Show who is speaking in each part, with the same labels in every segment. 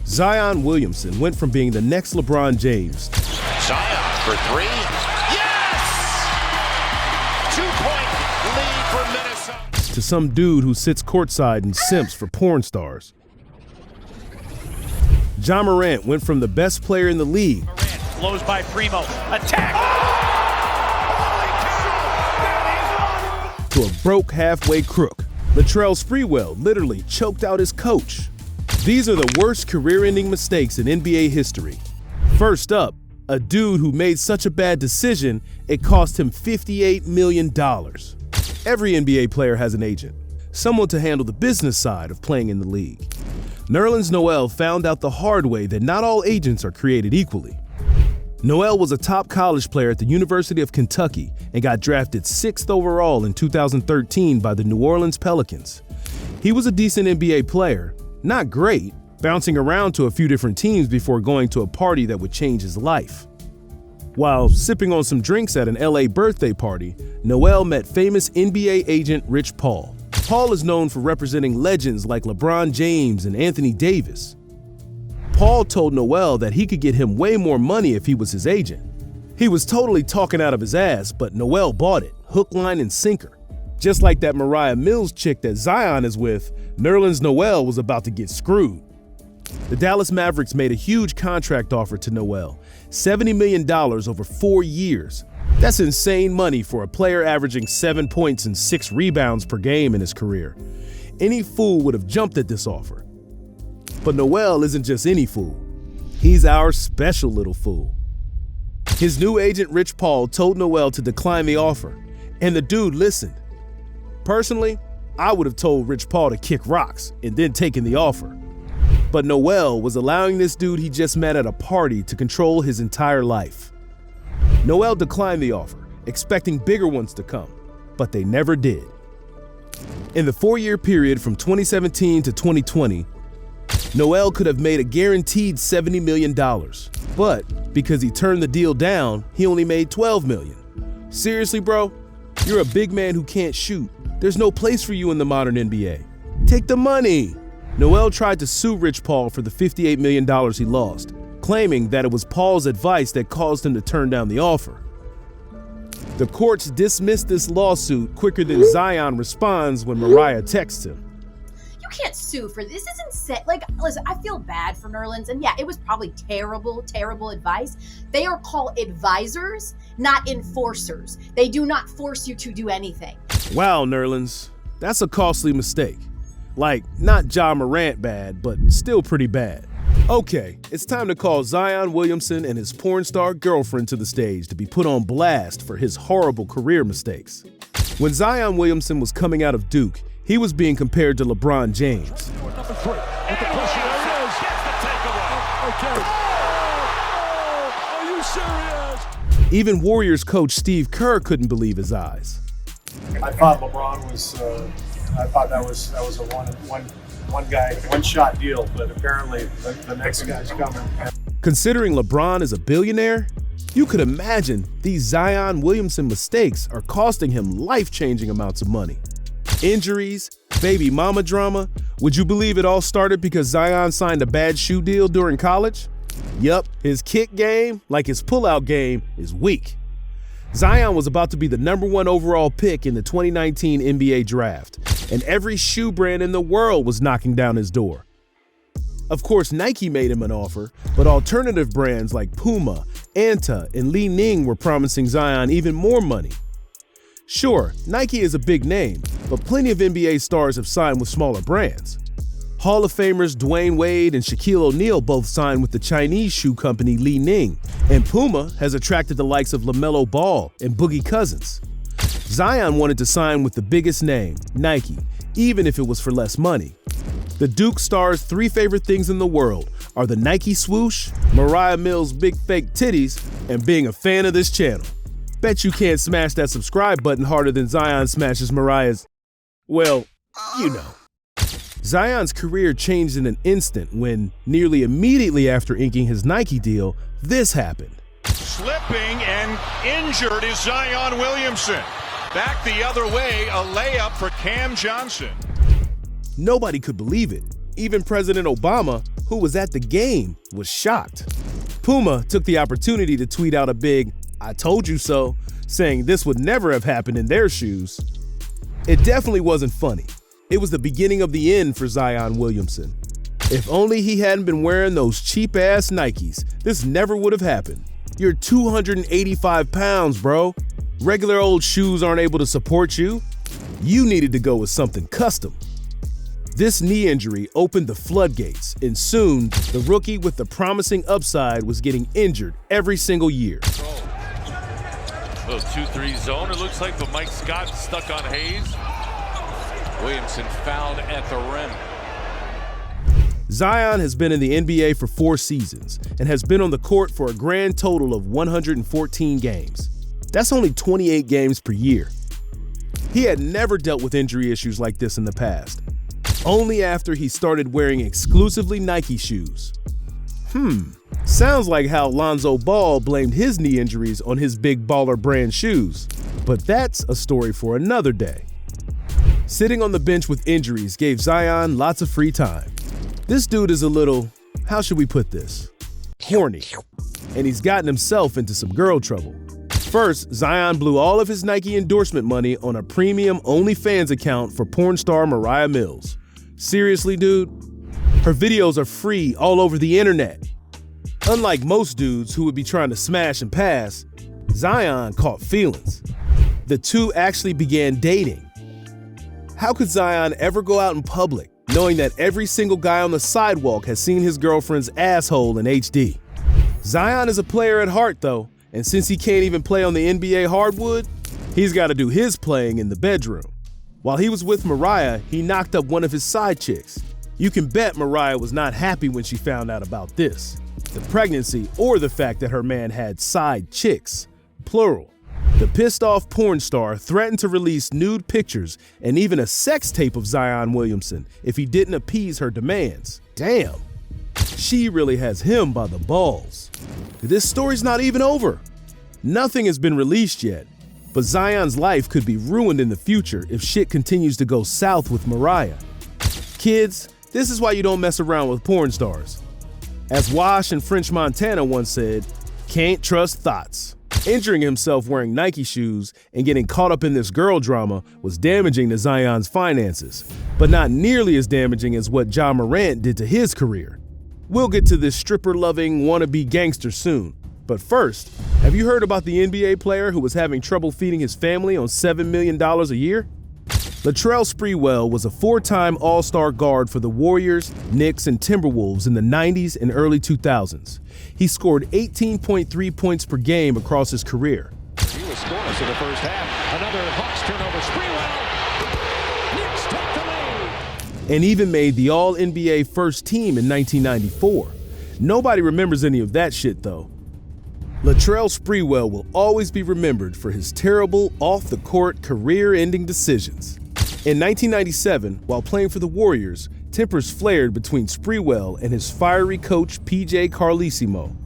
Speaker 1: Zion Williamson went from being the next LeBron James
Speaker 2: Zion for three. Yes! 2-point lead for Minnesota.
Speaker 1: to some dude who sits courtside and simps for porn stars. Ja Morant went from the best player in the league
Speaker 3: Morant flows by Primo. Attack!
Speaker 1: to a broke halfway crook. Latrell Sprewell literally choked out his coach. These are the worst career-ending mistakes in NBA history. First up, a dude who made such a bad decision, it cost him $58 million. Every NBA player has an agent, someone to handle the business side of playing in the league. Nerlens Noel found out the hard way that not all agents are created equally. Noel was a top college player at the University of Kentucky and got drafted 6th overall in 2013 by the New Orleans Pelicans. He was a decent NBA player, not great, bouncing around to a few different teams before going to a party that would change his life. While sipping on some drinks at an LA birthday party, Noel met famous NBA agent Rich Paul. Paul is known for representing legends like LeBron James and Anthony Davis. Paul told Noel that he could get him way more money if he was his agent. He was totally talking out of his ass, but Noel bought it, hook, line, and sinker. Just like that Mariah Mills chick that Zion is with, Nerlens Noel was about to get screwed. The Dallas Mavericks made a huge contract offer to Noel, $70 million over 4 years. That's insane money for a player averaging 7 points and 6 rebounds per game in his career. Any fool would have jumped at this offer. But Noel isn't just any fool. He's our special little fool. His new agent Rich Paul told Noel to decline the offer, and the dude listened. Personally, I would have told Rich Paul to kick rocks and then taken the offer. But Noel was allowing this dude he just met at a party to control his entire life. Noel declined the offer, expecting bigger ones to come, but they never did. In the 4-year period from 2017 to 2020, Noel could have made a guaranteed $70 million, but because he turned the deal down, he only made $12 million. Seriously, bro? You're a big man who can't shoot. There's no place for you in the modern NBA. Take the money. Noel tried to sue Rich Paul for the $58 million he lost, claiming that it was Paul's advice that caused him to turn down the offer. The courts dismissed this lawsuit quicker than Zion responds when Mariah texts him.
Speaker 4: You can't sue for this. This isn't set. Like, listen, I feel bad for Nerlens, and yeah, it was probably terrible advice. They are called advisors, not enforcers. They do not force you to do anything.
Speaker 1: Wow, Nerlens, that's a costly mistake. Like, not Ja Morant bad, but still pretty bad. Okay, it's time to call Zion Williamson and his porn star girlfriend to the stage to be put on blast for his horrible career mistakes. When Zion Williamson was coming out of Duke, he was being compared to LeBron James.
Speaker 5: Are you serious?
Speaker 1: Even Warriors coach Steve Kerr couldn't believe his eyes.
Speaker 6: I thought LeBron was. I thought that was a one shot deal, but apparently the next guy's coming.
Speaker 1: Considering LeBron is a billionaire, you could imagine these Zion Williamson mistakes are costing him life-changing amounts of money. Injuries, baby mama drama. Would you believe it all started because Zion signed a bad shoe deal during college? Yup, his kick game, like his pullout game, is weak. Zion was about to be the #1 overall pick in the 2019 NBA draft, and every shoe brand in the world was knocking down his door. Of course, Nike made him an offer, but alternative brands like Puma, Anta, and Li Ning were promising Zion even more money. Sure, Nike is a big name, but plenty of NBA stars have signed with smaller brands. Hall of Famers Dwayne Wade and Shaquille O'Neal both signed with the Chinese shoe company Li Ning, and Puma has attracted the likes of LaMelo Ball and Boogie Cousins. Zion wanted to sign with the biggest name, Nike, even if it was for less money. The Duke star's 3 favorite things in the world are the Nike swoosh, Mariah Mills' big fake titties, and being a fan of this channel. Bet you can't smash that subscribe button harder than Zion smashes Mariah's, well, you know. Zion's career changed in an instant when, nearly immediately after inking his Nike deal, this happened.
Speaker 2: Slipping and injured is Zion Williamson. Back the other way, a layup for Cam Johnson.
Speaker 1: Nobody could believe it. Even President Obama, who was at the game, was shocked. Puma took the opportunity to tweet out a big "I told you so," saying this would never have happened in their shoes. It definitely wasn't funny. It was the beginning of the end for Zion Williamson. If only he hadn't been wearing those cheap-ass Nikes, this never would have happened. You're 285 pounds, bro. Regular old shoes aren't able to support you. You needed to go with something custom. This knee injury opened the floodgates, and soon, the rookie with the promising upside was getting injured every single year.
Speaker 7: Little 2-3 zone, it looks like, but Mike Scott stuck on Hayes. Williamson fouled at the rim.
Speaker 1: Zion has been in the NBA for 4 seasons and has been on the court for a grand total of 114 games. That's only 28 games per year. He had never dealt with injury issues like this in the past, only after he started wearing exclusively Nike shoes. Sounds like how Lonzo Ball blamed his knee injuries on his big baller brand shoes, but that's a story for another day. Sitting on the bench with injuries gave Zion lots of free time. This dude is a little, how should we put this, horny, and he's gotten himself into some girl trouble. First, Zion blew all of his Nike endorsement money on a premium OnlyFans account for porn star Mariah Mills. Seriously, dude? Her videos are free all over the internet. Unlike most dudes who would be trying to smash and pass, Zion caught feelings. The two actually began dating. How could Zion ever go out in public knowing that every single guy on the sidewalk has seen his girlfriend's asshole in HD? Zion is a player at heart, though, and since he can't even play on the NBA hardwood, he's got to do his playing in the bedroom. While he was with Mariah, he knocked up one of his side chicks. You can bet Mariah was not happy when she found out about this. The pregnancy or the fact that her man had side chicks, plural. The pissed-off porn star threatened to release nude pictures and even a sex tape of Zion Williamson if he didn't appease her demands. Damn. She really has him by the balls. This story's not even over. Nothing has been released yet, but Zion's life could be ruined in the future if shit continues to go south with Mariah. Kids, this is why you don't mess around with porn stars. As Wash and French Montana once said, can't trust thoughts. Injuring himself wearing Nike shoes and getting caught up in this girl drama was damaging to Zion's finances, but not nearly as damaging as what Ja Morant did to his career. We'll get to this stripper-loving wannabe gangster soon, but first, have you heard about the NBA player who was having trouble feeding his family on $7 million a year? Latrell Sprewell was a 4-time All-Star guard for the Warriors, Knicks, and Timberwolves in the 90s and early 2000s. He scored 18.3 points per game across his career.
Speaker 3: He was scoreless in the first half. Another Hawks turnover. Sprewell. Knicks take the lead.
Speaker 1: And even made the All-NBA first team in 1994. Nobody remembers any of that shit, though. Latrell Sprewell will always be remembered for his terrible, off-the-court, career-ending decisions. In 1997, while playing for the Warriors, tempers flared between Sprewell and his fiery coach PJ Carlesimo.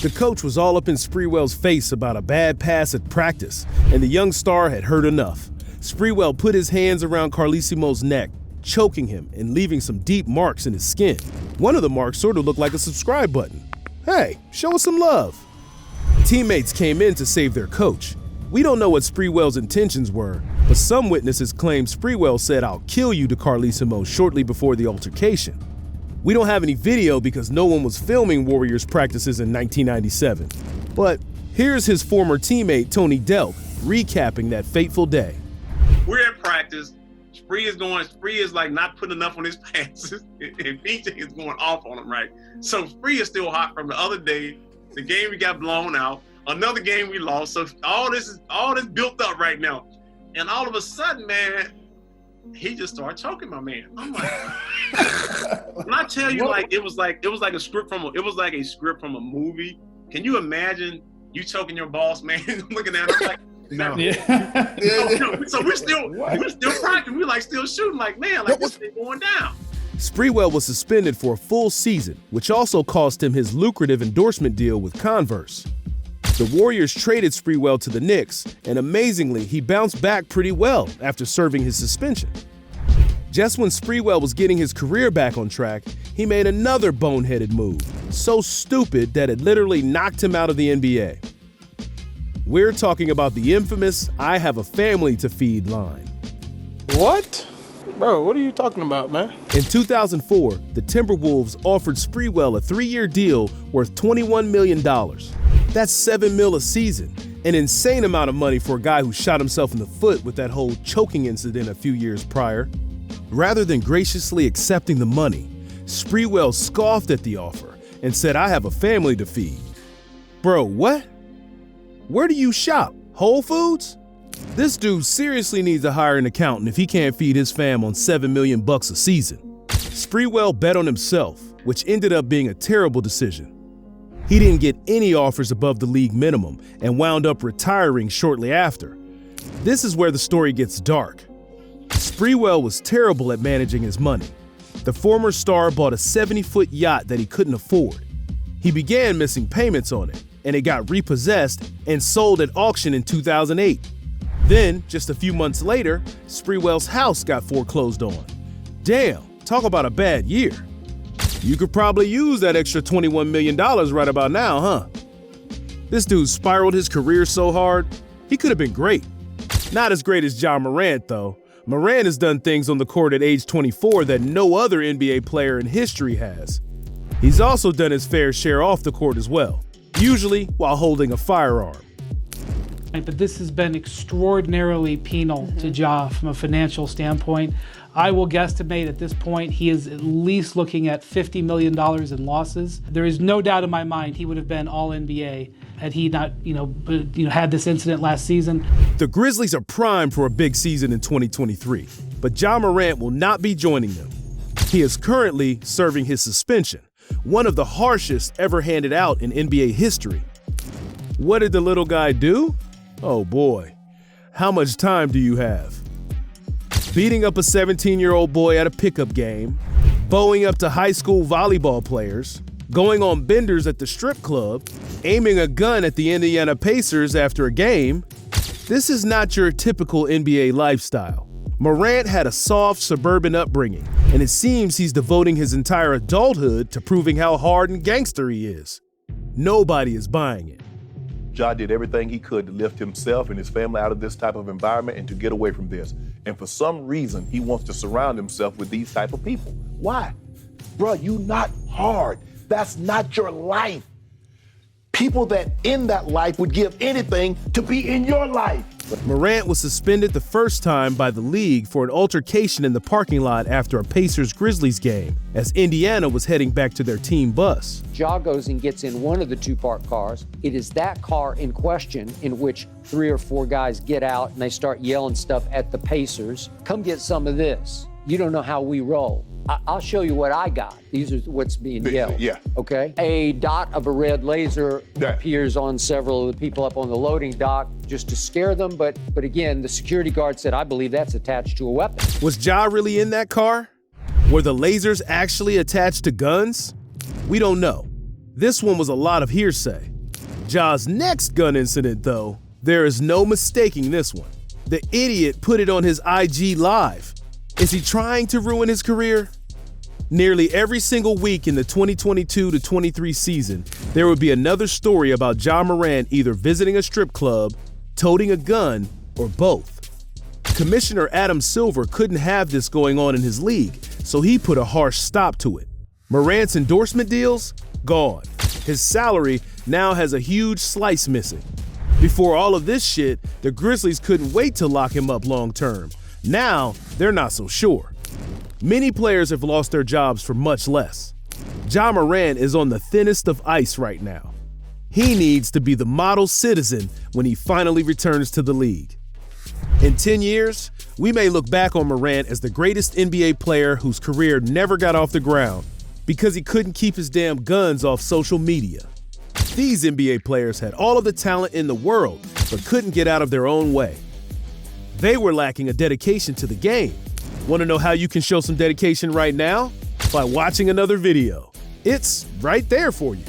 Speaker 1: The coach was all up in Sprewell's face about a bad pass at practice, and the young star had heard enough. Sprewell put his hands around Carlesimo's neck, choking him and leaving some deep marks in his skin. One of the marks sort of looked like a subscribe button. Hey, show us some love. Teammates came in to save their coach. We don't know what Sprewell's intentions were, but some witnesses claim Sprewell said, "I'll kill you" to Carlesimo shortly before the altercation. We don't have any video because no one was filming Warriors practices in 1997. But here's his former teammate Tony Delk recapping that fateful day.
Speaker 8: We're at practice. Spree is like not putting enough on his passes, and PJ is going off on him, right? So Spree is still hot from the other day. The game we got blown out, another game we lost. So all this built up right now. And all of a sudden, man, he just started choking my man. I'm like, when I tell you, like it was like a script from a movie. Can you imagine you choking your boss, man? Looking at him like, no. Yeah. So we're still practicing. We're like still shooting, like, man, like this thing going down.
Speaker 1: Sprewell was suspended for a full season, which also cost him his lucrative endorsement deal with Converse. The Warriors traded Sprewell to the Knicks, and amazingly, he bounced back pretty well after serving his suspension. Just when Sprewell was getting his career back on track, he made another boneheaded move, so stupid that it literally knocked him out of the NBA. We're talking about the infamous "I have a family to feed" line.
Speaker 9: What? Bro, what are you talking about, man?
Speaker 1: In 2004, the Timberwolves offered Sprewell a 3-year deal worth $21 million. That's $7 million a season, an insane amount of money for a guy who shot himself in the foot with that whole choking incident a few years prior. Rather than graciously accepting the money, Sprewell scoffed at the offer and said, "I have a family to feed." Bro, what? Where do you shop? Whole Foods? This dude seriously needs to hire an accountant if he can't feed his fam on $7 million a season. Sprewell bet on himself, which ended up being a terrible decision. He didn't get any offers above the league minimum and wound up retiring shortly after. This is where the story gets dark. Sprewell was terrible at managing his money. The former star bought a 70-foot yacht that he couldn't afford. He began missing payments on it, and it got repossessed and sold at auction in 2008. Then, just a few months later, Sprewell's house got foreclosed on. Damn, talk about a bad year. You could probably use that extra $21 million right about now, huh? This dude spiraled his career so hard, he could have been great. Not as great as Ja Morant, though. Morant has done things on the court at age 24 that no other NBA player in history has. He's also done his fair share off the court as well, usually while holding a firearm.
Speaker 10: But this has been extraordinarily penal to Ja from a financial standpoint. I will guesstimate at this point he is at least looking at $50 million in losses. There is no doubt in my mind he would have been all NBA had he not, had this incident last season.
Speaker 1: The Grizzlies are primed for a big season in 2023, but Ja Morant will not be joining them. He is currently serving his suspension, one of the harshest ever handed out in NBA history. What did the little guy do? Oh boy, how much time do you have? Beating up a 17-year-old boy at a pickup game, bowing up to high school volleyball players, going on benders at the strip club, aiming a gun at the Indiana Pacers after a game. This is not your typical NBA lifestyle. Morant had a soft suburban upbringing, and it seems he's devoting his entire adulthood to proving how hard and gangster he is. Nobody is buying it.
Speaker 11: Ja did everything he could to lift himself and his family out of this type of environment and to get away from this. And for some reason, he wants to surround himself with these type of people. Why? Bruh, you not hard. That's not your life. People that in that life would give anything to be in your life.
Speaker 1: Morant was suspended the first time by the league for an altercation in the parking lot after a Pacers-Grizzlies game, as Indiana was heading back to their team bus.
Speaker 12: Ja goes and gets in one of the two parked cars. It is that car in question in which 3 or 4 guys get out and they start yelling stuff at the Pacers. Come get some of this. You don't know how we roll. I'll show you what I got. These are what's being yelled.
Speaker 11: Yeah.
Speaker 12: Okay. A dot of a red laser appears on several of the people up on the loading dock just to scare them. But again, the security guard said, I believe that's attached to a weapon.
Speaker 1: Was Ja really in that car? Were the lasers actually attached to guns? We don't know. This one was a lot of hearsay. Ja's next gun incident, though, there is no mistaking this one. The idiot put it on his IG Live. Is he trying to ruin his career? Nearly every single week in the 2022-23 season, there would be another story about Ja Morant either visiting a strip club, toting a gun, or both. Commissioner Adam Silver couldn't have this going on in his league, so he put a harsh stop to it. Morant's endorsement deals? Gone. His salary now has a huge slice missing. Before all of this shit, the Grizzlies couldn't wait to lock him up long term. Now, they're not so sure. Many players have lost their jobs for much less. Ja Morant is on the thinnest of ice right now. He needs to be the model citizen when he finally returns to the league. In 10 years, we may look back on Morant as the greatest NBA player whose career never got off the ground because he couldn't keep his damn guns off social media. These NBA players had all of the talent in the world, but couldn't get out of their own way. They were lacking a dedication to the game. Want to know how you can show some dedication right now? By watching another video. It's right there for you.